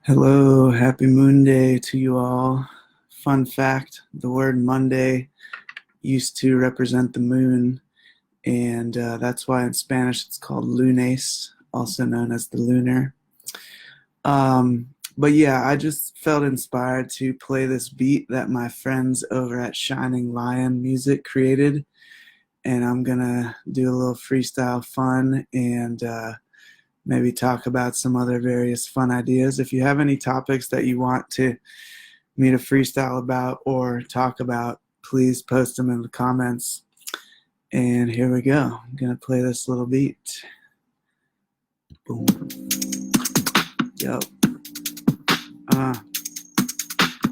Hello, happy Moon Day to you all. Fun fact, the word Monday used to represent the moon, and that's why in Spanish it's called lunes, also known as the lunar. But yeah, I just felt inspired to play this beat that my friends over at Shining Lion Music created, and I'm gonna do a little freestyle fun and maybe talk about some other various fun ideas. If you have any topics that you want me to freestyle about or talk about, please post them in the comments. And here we go. I'm going to play this little beat. Boom. Yo.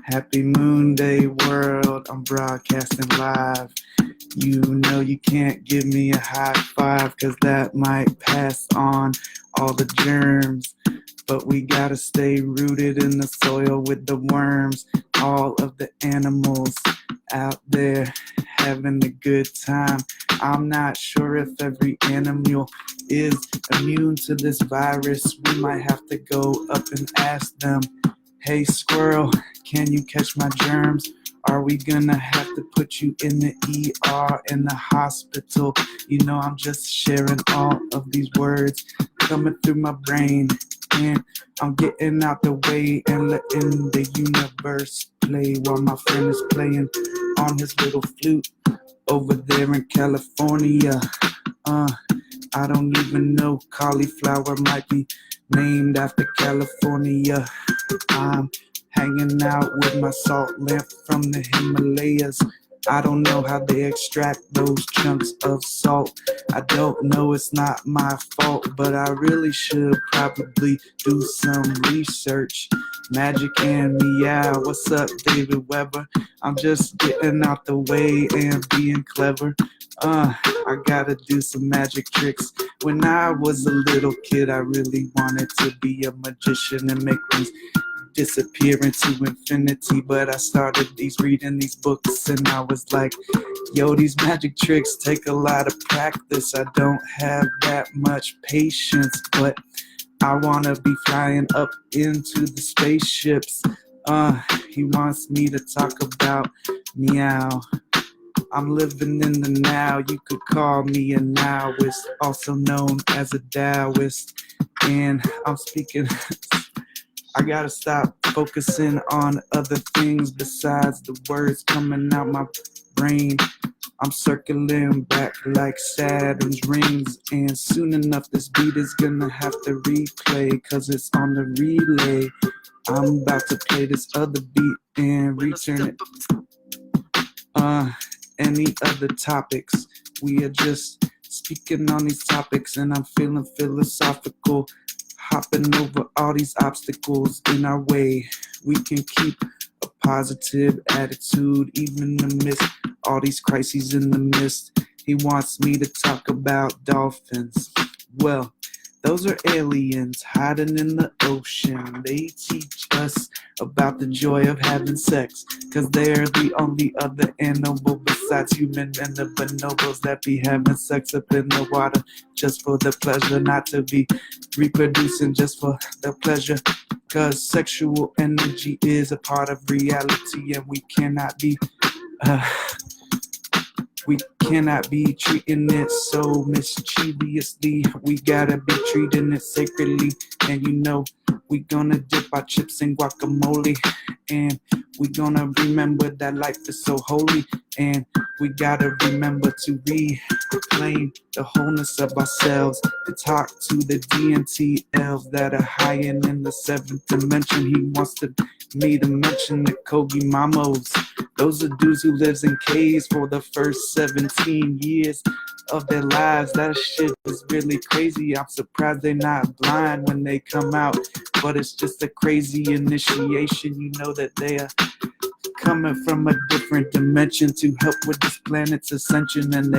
Happy Moon Day world. I'm broadcasting live. You know you can't give me a high five because that might pass on all the germs. But we gotta stay rooted in the soil with the worms. All of the animals out there having a good time. I'm not sure if every animal is immune to this virus. We might have to go up and ask them, hey squirrel, can you catch my germs? Are we gonna have to put you in the ER, in the hospital? You know, I'm just sharing all of these words coming through my brain. And I'm getting out the way and letting the universe play while my friend is playing on his little flute over there in California. I don't even know, cauliflower might be named after California. I'm hanging out with my salt lamp from the Himalayas. I don't know how they extract those chunks of salt. I don't know, it's not my fault, but I really should probably do some research. Magic and meow, what's up, David Weber? I'm just getting out the way and being clever. I gotta do some magic tricks. When I was a little kid, I really wanted to be a magician and make things disappear into infinity, but I started reading these books and I was like, yo, these magic tricks take a lot of practice. I don't have that much patience, but I wanna be flying up into the spaceships. He wants me to talk about meow. I'm living in the now. You could call me a nowist, also known as a Taoist, and I'm speaking I gotta stop focusing on other things besides the words coming out my brain. I'm circling back like Saturn's rings, and soon enough this beat is gonna have to replay, cause it's on the relay. I'm about to play this other beat and return it. Any other topics? We are just speaking on these topics, and I'm feeling philosophical. Hopping over all these obstacles in our way. We can keep a positive attitude even amidst all these crises in the mist. He wants me to talk about dolphins. Well, those are aliens hiding in the ocean. They teach us about the joy of having sex, cause they're the only other animal besides human and the bonobos that be having sex up in the water just for the pleasure, not to be reproducing just for the pleasure. Cause sexual energy is a part of reality, and we cannot be treating it so mischievously. We gotta be treating it sacredly. And you know, we gonna dip our chips in guacamole. And we gonna remember that life is so holy. And we gotta remember to reclaim the wholeness of ourselves. To talk to the D&T elves that are hiding in the seventh dimension. He wants me to mention the Kogi Mamos. Those are dudes who lives in caves for the first 17 years of their lives. That shit is really crazy. I'm surprised they're not blind when they come out. But it's just a crazy initiation. You know that they are coming from a different dimension to help with this planet's ascension. And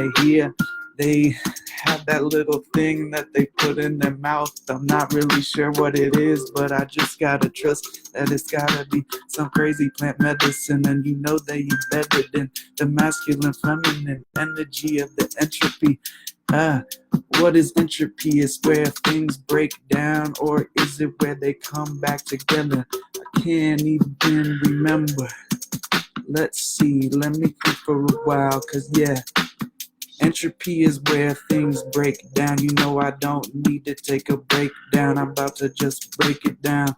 they have that little thing that they put in their mouth. I'm not really sure what it is, but I just gotta trust that it's gotta be some crazy plant medicine. And you know they embedded in the masculine, feminine energy of the entropy. What is entropy? Is where things break down, or is it where they come back together? I can't even remember. Let's see, let me think for a while, cause yeah, entropy is where things break down. You know I don't need to take a breakdown, I'm about to just break it down.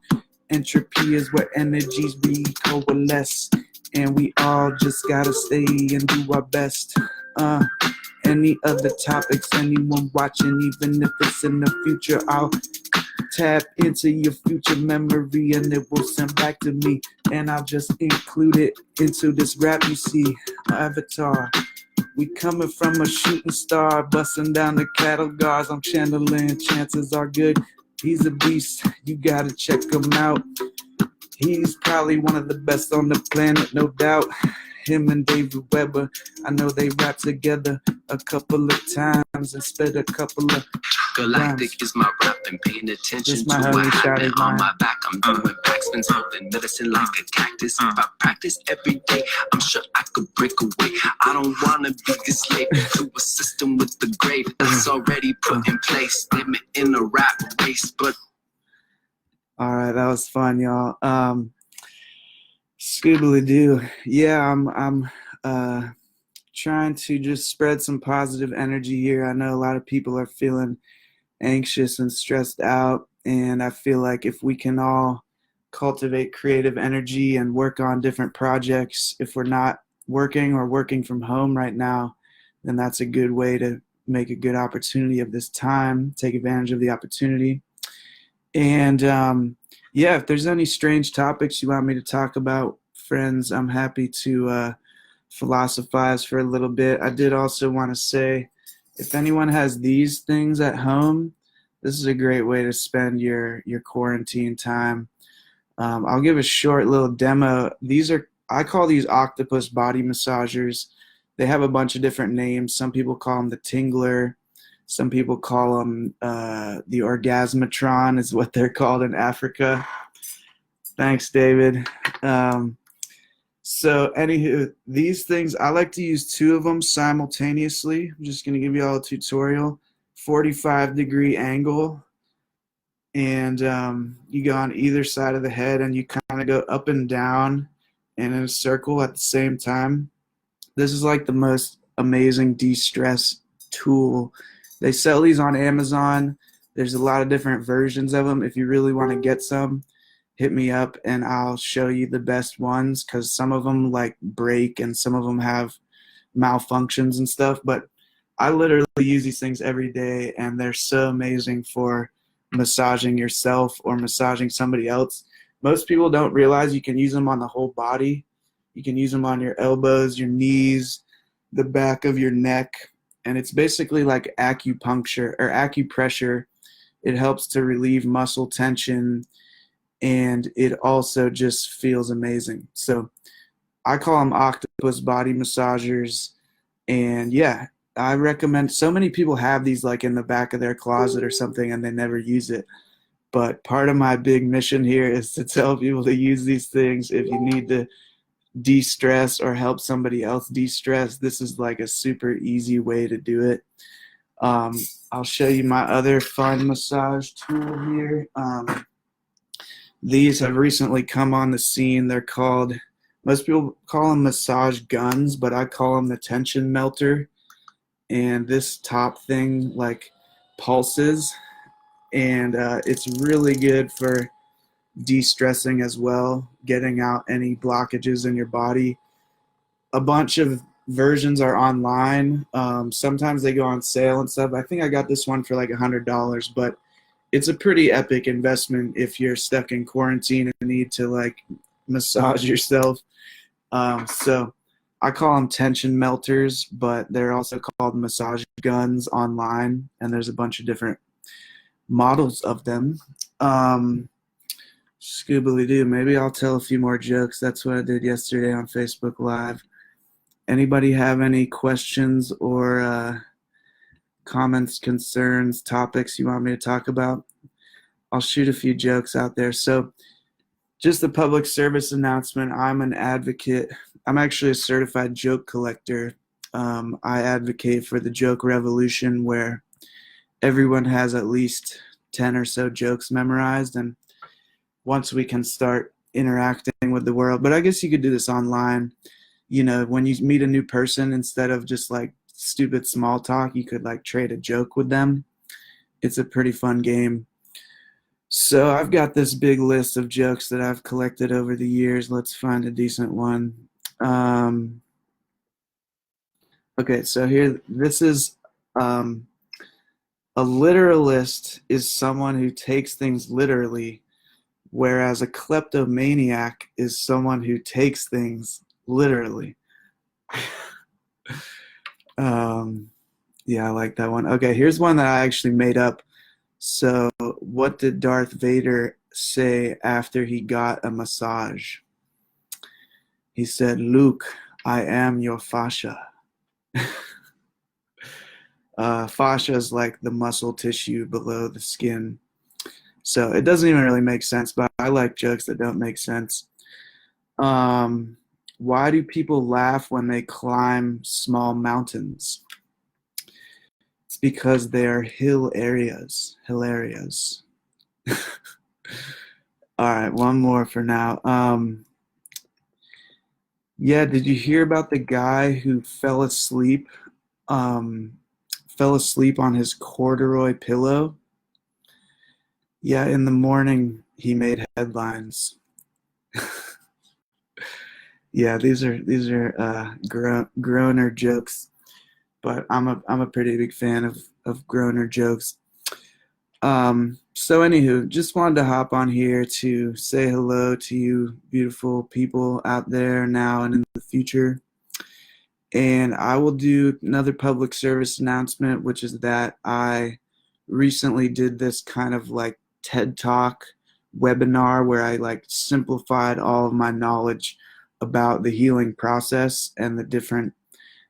Entropy is where energies recoalesce, and we all just gotta stay and do our best. Any other topics, anyone watching, even if it's in the future, I'll tap into your future memory and it will send back to me, and I'll just include it into this rap. You see, Avatar, we coming from a shooting star, busting down the cattle guards. I'm channeling, chances are good. He's a beast, you gotta check him out. He's probably one of the best on the planet, no doubt. Him and David Weber, I know they rap together a couple of times and spit a couple of Galactic rhymes. is my rap and paying attention This to my what homie happened shouted on mine. my back. I'm doing backspins, holding medicine like a cactus. If I practice every day, I'm sure I could break away. I don't wanna be a slave to a system with the grave that's already put in place. Them in a rap race, but all right, that was fun, y'all. Scoobly-doo. Yeah, I'm trying to just spread some positive energy here. I know a lot of people are feeling anxious and stressed out, and I feel like if we can all cultivate creative energy and work on different projects, if we're not working or working from home right now, then that's a good way to make a good opportunity of this time, take advantage of the opportunity. And yeah, if there's any strange topics you want me to talk about, friends, I'm happy to philosophize for a little bit. I did also want to say, if anyone has these things at home, this is a great way to spend your quarantine time. I'll give a short little demo. I call these octopus body massagers. They have a bunch of different names. Some people call them the Tingler. Some people call them the Orgasmatron is what they're called in Africa. Thanks, David. So anywho, these things, I like to use two of them simultaneously. I'm just going to give you all a tutorial. 45-degree angle, and you go on either side of the head and you kind of go up and down and in a circle at the same time. This is like the most amazing de-stress tool. They sell these on Amazon. There's a lot of different versions of them. If you really want to get some, hit me up and I'll show you the best ones, because some of them like break and some of them have malfunctions and stuff. But I literally use these things every day, and they're so amazing for massaging yourself or massaging somebody else. Most people don't realize you can use them on the whole body. You can use them on your elbows, your knees, the back of your neck, and it's basically like acupuncture or acupressure. It helps to relieve muscle tension, and it also just feels amazing. So I call them octopus body massagers, and yeah, I recommend. So many people have these like in the back of their closet or something, and they never use it. But part of my big mission here is to tell people to use these things if you need to de-stress or help somebody else de-stress. This is like a super easy way to do it. I'll show you my other fun massage tool here. These have recently come on the scene. They're called, most people call them massage guns, but I call them the tension melter. And this top thing like pulses, and it's really good for de-stressing as well, getting out any blockages in your body. A bunch of versions are online. Sometimes they go on sale and stuff. I think I got this one for like $100, but it's a pretty epic investment if you're stuck in quarantine and need to like massage yourself. So I call them tension melters, but they're also called massage guns online, and there's a bunch of different models of them. Scoobly-doo, maybe I'll tell a few more jokes. That's what I did yesterday on Facebook Live. Anybody have any questions or comments, concerns, topics you want me to talk about? I'll shoot a few jokes out there. So just a public service announcement. I'm an advocate. I'm actually a certified joke collector. I advocate for the joke revolution, where everyone has at least 10 or so jokes memorized, and once we can start interacting with the world. But I guess you could do this online. You know, when you meet a new person, instead of just like stupid small talk, you could like trade a joke with them. It's a pretty fun game. So I've got this big list of jokes that I've collected over the years. Let's find a decent one. Um, okay, so here, this is a literalist is someone who takes things literally, whereas a kleptomaniac is someone who takes things literally. Yeah, I like that one. Okay, here's one that I actually made up. So, what did Darth Vader say after he got a massage? He said, "Luke, I am your fascia." Fascia is like the muscle tissue below the skin. So it doesn't even really make sense, but I like jokes that don't make sense. Um, why do people laugh when they climb small mountains? It's because they are hill areas. Hill areas. All right, one more for now. Yeah, did you hear about the guy who um, fell asleep on his corduroy pillow? Yeah, in the morning he made headlines. Yeah, these are groaner jokes, but I'm a pretty big fan of groaner jokes. So anywho, just wanted to hop on here to say hello to you beautiful people out there now and in the future. And I will do another public service announcement, which is that I recently did this kind of like TED Talk webinar where I like simplified all of my knowledge about the healing process and the different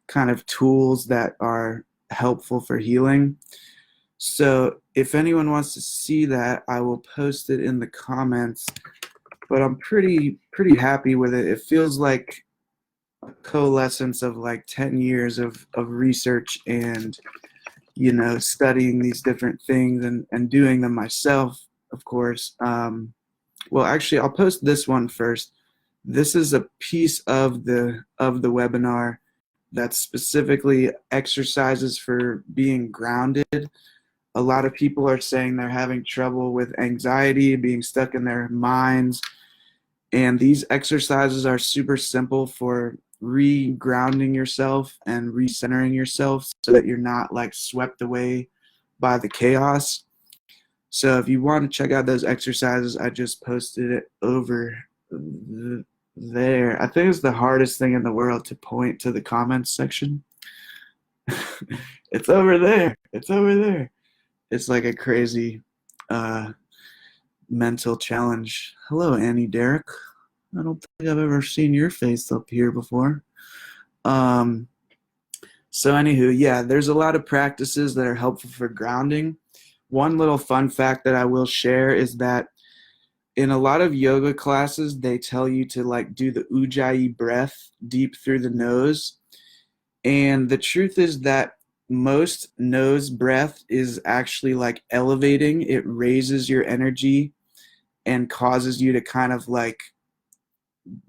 kind of tools that are helpful for healing. So if anyone wants to see that, I will post it in the comments. But I'm pretty happy with it. It feels like a coalescence of like 10 years of research and studying these different things and doing them myself, of course. Well, actually, I'll post this one first. This is a piece of the webinar that's specifically exercises for being grounded. A lot of people are saying they're having trouble with anxiety, being stuck in their minds, and these exercises are super simple for re-grounding yourself and recentering yourself so that you're not like swept away by the chaos. So if you want to check out those exercises, I just posted it over there. I think it's the hardest thing in the world to point to the comments section. It's over there. It's over there. It's like a crazy mental challenge. Hello, Annie Derrick. I don't think I've ever seen your face up here before. Um, so anywho, yeah, there's a lot of practices that are helpful for grounding. One little fun fact that I will share is that in a lot of yoga classes, they tell you to like do the ujjayi breath deep through the nose. And the truth is that most nose breath is actually like elevating. It raises your energy and causes you to kind of like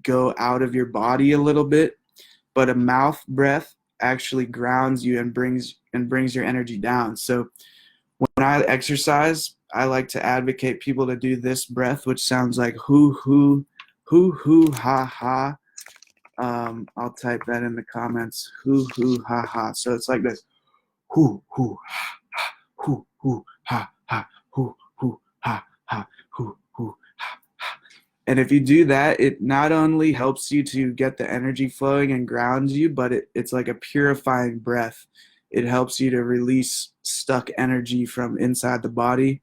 go out of your body a little bit. But a mouth breath actually grounds you and brings your energy down. So when I exercise, I like to advocate people to do this breath, which sounds like hoo, ha, ha. I'll type that in the comments. Hoo, ha, ha. So it's like this. Hoo, ha, ha. Hoo, ha, ha. Hoo, ha, ha. Hoo, ha, ha. And if you do that, it not only helps you to get the energy flowing and grounds you, but it's like a purifying breath. It helps you to release stuck energy from inside the body.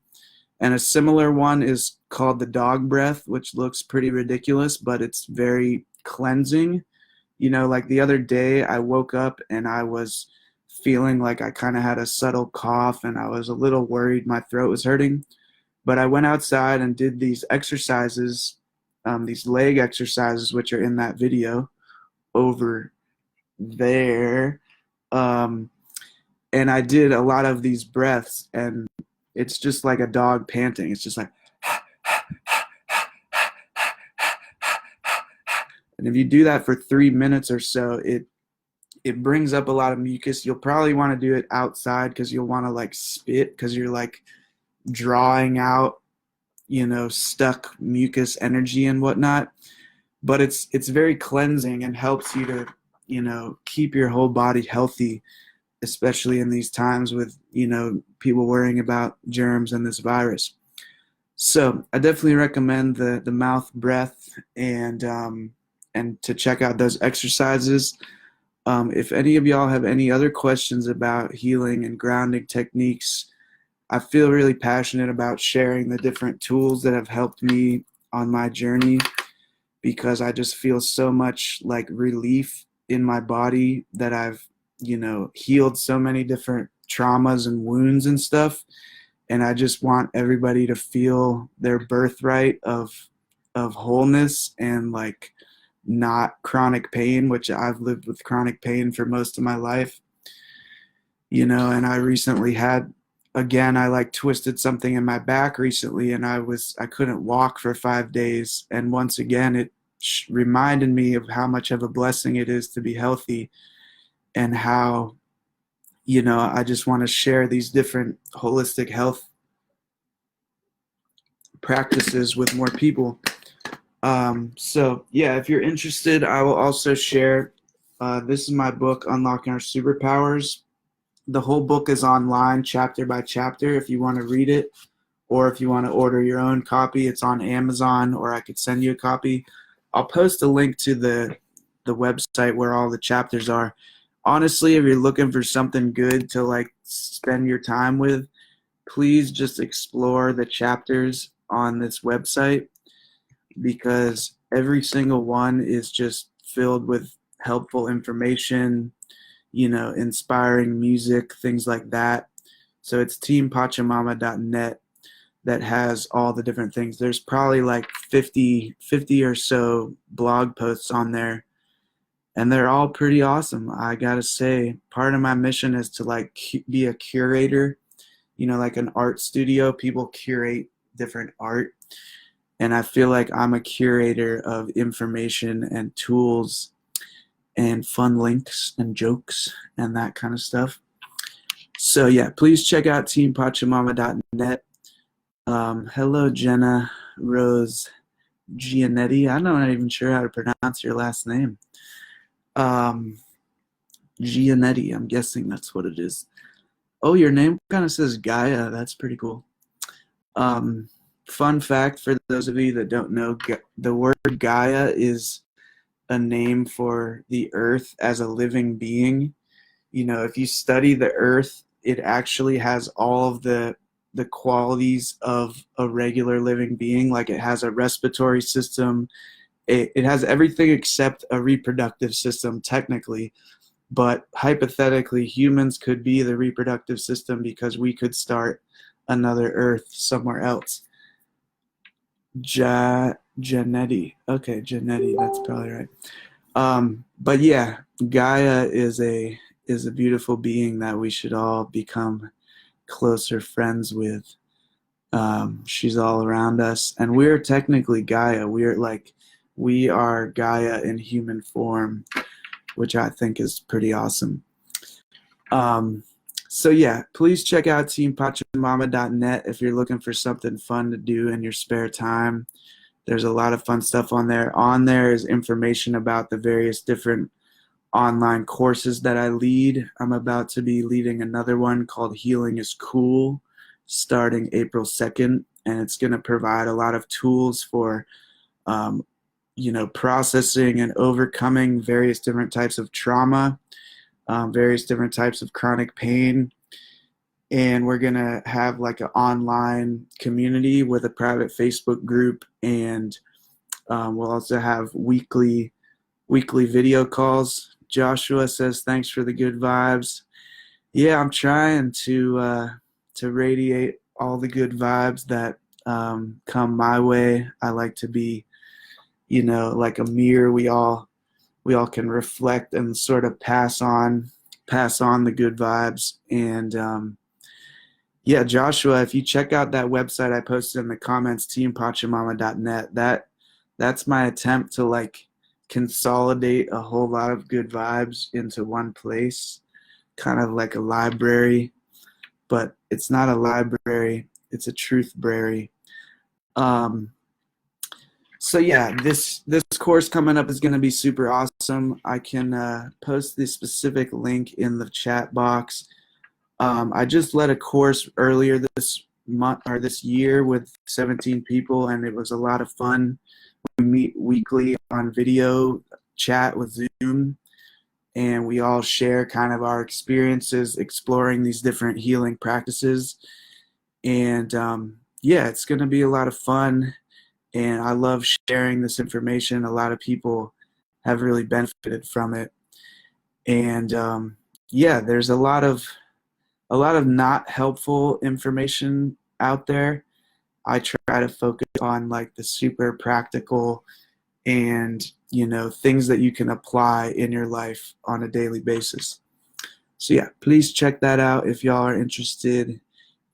And a similar one is called the dog breath, which looks pretty ridiculous, but it's very cleansing. Like the other day, I woke up and I was feeling like I kind of had a subtle cough and I was a little worried my throat was hurting. But I went outside and did these exercises, these leg exercises, which are in that video over there. And I did a lot of these breaths, and it's just like a dog panting. It's just like, and if you do that for 3 minutes or so, it brings up a lot of mucus. You'll probably want to do it outside because you'll want to like spit because you're like drawing out, stuck mucus energy and whatnot. But it's very cleansing and helps you to, keep your whole body healthy, especially in these times with, people worrying about germs and this virus. So I definitely recommend the mouth breath and to check out those exercises. If any of y'all have any other questions about healing and grounding techniques, I feel really passionate about sharing the different tools that have helped me on my journey, because I just feel so much like relief in my body that I've, healed so many different traumas and wounds and stuff. And I just want everybody to feel their birthright of wholeness and like not chronic pain, which I've lived with chronic pain for most of my life. And I recently had, again, I like twisted something in my back recently, and I couldn't walk for 5 days. And once again, it reminded me of how much of a blessing it is to be healthy, and how, I just want to share these different holistic health practices with more people. So yeah, if you're interested, I will also share, this is my book, Unlocking Our Superpowers. The whole book is online, chapter by chapter, if you want to read it, or if you want to order your own copy, it's on Amazon, or I could send you a copy. I'll post a link to the website where all the chapters are. Honestly, if you're looking for something good to like spend your time with, please just explore the chapters on this website, because every single one is just filled with helpful information, inspiring music, things like that. So it's teampachamama.net that has all the different things. There's probably like 50 or so blog posts on there, and they're all pretty awesome. I gotta say, part of my mission is to like be a curator, like an art studio. People curate different art, and I feel like I'm a curator of information and tools and fun links and jokes and that kind of stuff. So yeah, please check out teampachamama.net. Hello, Jenna Rose Gianetti. I'm not even sure how to pronounce your last name. Gianetti, I'm guessing that's what it is. Oh, your name kind of says Gaia. That's pretty cool. Fun fact for those of you that don't know, the word Gaia is a name for the earth as a living being. If you study the earth, it actually has all of the qualities of a regular living being. Like, it has a respiratory system. It has everything except a reproductive system, technically. But hypothetically, humans could be the reproductive system, because we could start another earth somewhere else. Janetti. Okay, Janetti, that's probably right. But yeah, Gaia is a beautiful being that we should all become closer friends with. She's all around us, and we're technically Gaia. We are Gaia in human form, which I think is pretty awesome. So yeah, please check out teampachamama.net if you're looking for something fun to do in your spare time. There's a lot of fun stuff on there. On there is information about the various different online courses that I lead. I'm about to be leading another one called Healing is Cool, starting April 2nd, and it's going to provide a lot of tools for processing and overcoming various different types of trauma, various different types of chronic pain. And we're going to have like an online community with a private Facebook group, and we'll also have weekly video calls. Joshua says, thanks for the good vibes. Yeah, I'm trying to radiate all the good vibes that come my way. I like to be, like a mirror we all can reflect and sort of pass on pass on the good vibes. And yeah, Joshua, if you check out that website I posted in the comments, teampachamama.net, that's my attempt to like consolidate a whole lot of good vibes into one place, kind of like a library, but it's not a library, it's a truth-brary. So yeah, this course coming up is going to be super awesome. I can post the specific link in the chat box. I just led a course earlier this month or this year with 17 people, and it was a lot of fun. We meet weekly on video chat with Zoom, and we all share kind of our experiences exploring these different healing practices. And yeah, it's going to be a lot of fun. And I love sharing this information. A lot of people have really benefited from it. And yeah, there's a lot of not helpful information out there. I try to focus on like the super practical and, you know, things that you can apply in your life on a daily basis. So yeah, please check that out if y'all are interested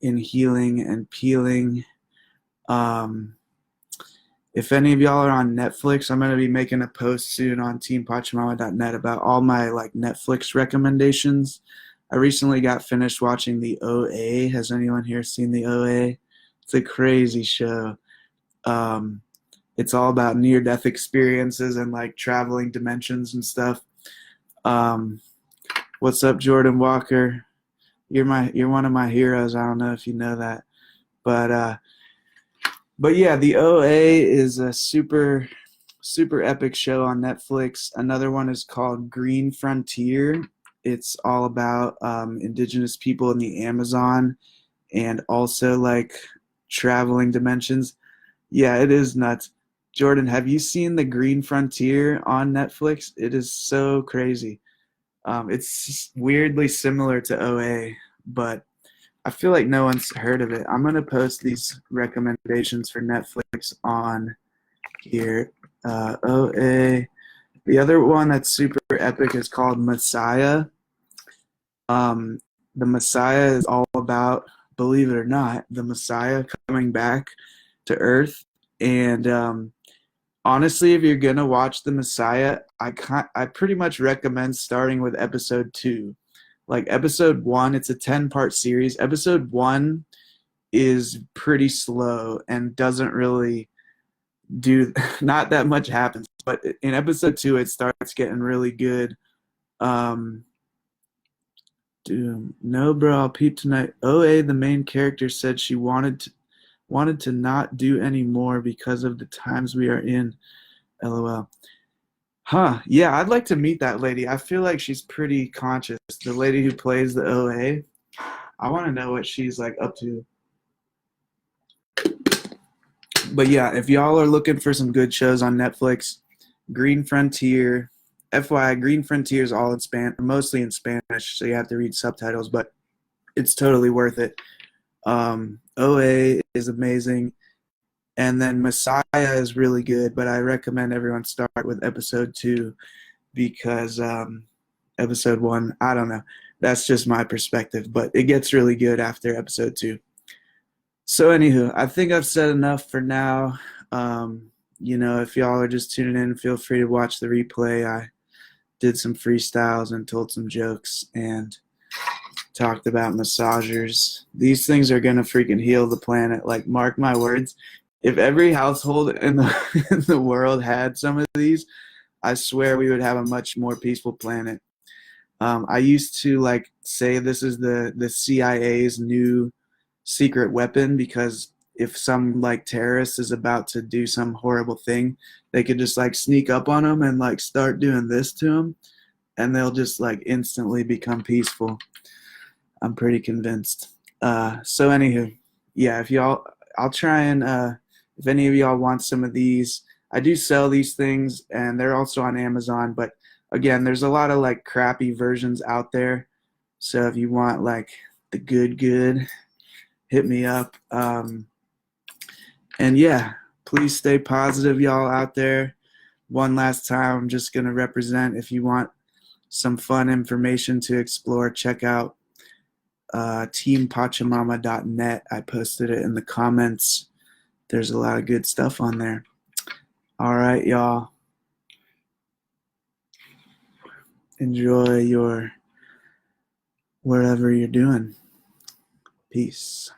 in healing and peeling. If any of y'all are on Netflix, I'm going to be making a post soon on teampachamama.net about all my like Netflix recommendations. I recently got finished watching the OA. Has anyone here seen the OA? It's a crazy show. It's all about near-death experiences and like traveling dimensions and stuff. What's up, Jordan Walker? You're one of my heroes. I don't know if you know that, but yeah, the OA is a super epic show on Netflix. Another one is called Green Frontier. It's all about indigenous people in the Amazon and also like traveling dimensions. Yeah, it is nuts. Jordan, have you seen the Green Frontier on Netflix? It is so crazy. It's weirdly similar to OA, but I feel like no one's heard of it. I'm going to post these recommendations for Netflix on here. OA. The other one that's super epic is called Messiah. The Messiah is all about, believe it or not, the Messiah coming back to Earth. And honestly, if you're going to watch the Messiah, I pretty much recommend starting with episode 2. Like episode 1, it's a 10-part series. Episode 1 is pretty slow and doesn't really do not that much happens. But in episode 2, it starts getting really good. No, bro, I'll peep tonight. OA, the main character, said she wanted to not do any more because of the times we are in. LOL. Huh. Yeah, I'd like to meet that lady. I feel like she's pretty conscious. The lady who plays the OA. I want to know what she's like up to. But yeah, if y'all are looking for some good shows on Netflix, Green Frontier. FYI, Green Frontier is all in mostly in Spanish, so you have to read subtitles, but it's totally worth it. OA is amazing. And then Messiah is really good, but I recommend everyone start with episode 2 because episode 1, I don't know. That's just my perspective, but it gets really good after episode 2. So anywho, I think I've said enough for now. You know, if y'all are just tuning in, feel free to watch the replay. I did some freestyles and told some jokes and talked about massagers. These things are going to freaking heal the planet. Like, mark my words. If every household in the world had some of these, I swear we would have a much more peaceful planet. I used to like say this is the CIA's new secret weapon because if some like terrorist is about to do some horrible thing, they could just like sneak up on them and like start doing this to them, and they'll just like instantly become peaceful. I'm pretty convinced. So anywho, yeah, if y'all, I'll try and if any of y'all want some of these, I do sell these things and they're also on Amazon, but again, there's a lot of like crappy versions out there. So if you want like the good, hit me up. And yeah, please stay positive, y'all out there. One last time, I'm just going to represent if you want some fun information to explore, check out teampachamama.net. I posted it in the comments. There's a lot of good stuff on there. All right, y'all. Enjoy your wherever you're doing. Peace.